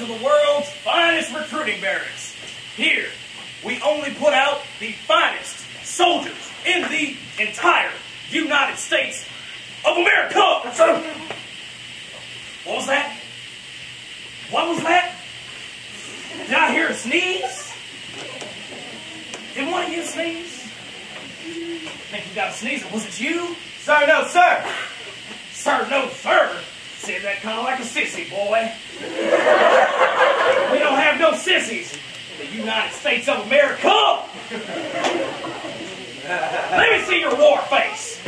to the world's finest recruiting barracks. Here, we only put out the finest soldiers in the entire United States of America. What was that? What was that? Did I hear a sneeze? Did one of you sneeze? I think you got a sneeze. Was it you? Sir, no, sir. Sir, no, sir. Said that kind of like a sissy, boy. We don't have no sissies in the United States of America. Let me see your war face.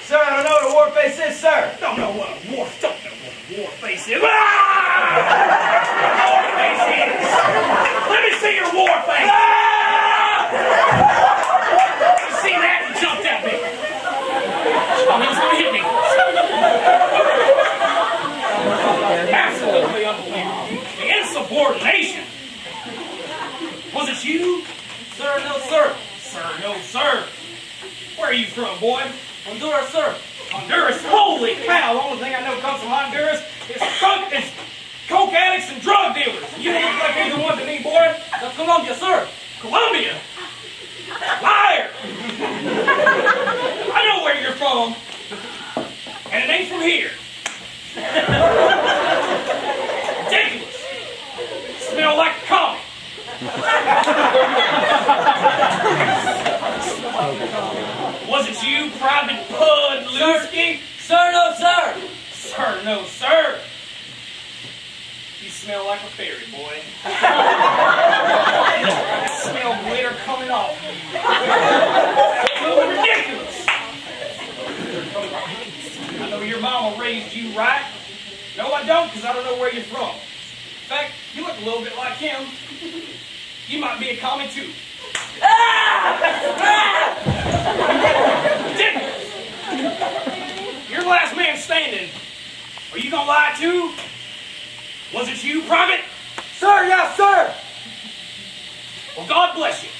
Sir, I don't know what a war face is, sir. Don't know what a war face is. Ah! War face is. Let me see your war face. Ah! You see that? He jumped at me. Oh, he was going to hit me. Absolutely unbelievable. The insubordination. Was it you? Sir, no, sir. Sir, no, sir. Where are you from, boy? Honduras, sir. Honduras? Holy cow! The only thing I know comes from Honduras is coke addicts and drug dealers. You don't look like either one to me, boy. That's Colombia, sir. Colombia? Liar! I know where you're from. And it ain't from here. Ridiculous. Smell like a comic. Was it you, Private Pudlewski? Sir, no, sir. Sir, no, sir. You smell like a fairy, boy. I smell glitter coming off you. Absolutely ridiculous. I know your mama raised you right. No, I don't, because I don't know where you're from. In fact, you look a little bit like him. You might be a commie, too. Ridiculous. You're the last man standing. Are you gonna lie too? Was it you, Private? Sir, yes, sir. Well, God bless you.